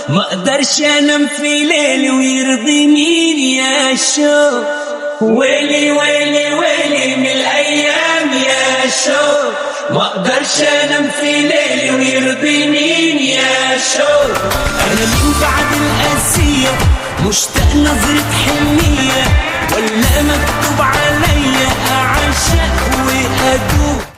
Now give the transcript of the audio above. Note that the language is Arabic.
ما اقدرش انام في ليلي ويرضي مين يا شوق. ويلي ويلي ويلي من الايام يا شوق، ما اقدرش انام في ليلي ويرضي مين يا شوق. انا من بعد القاسية مشتاق نظرة حنية، ولا مكتوب عليا اعشق وادوب.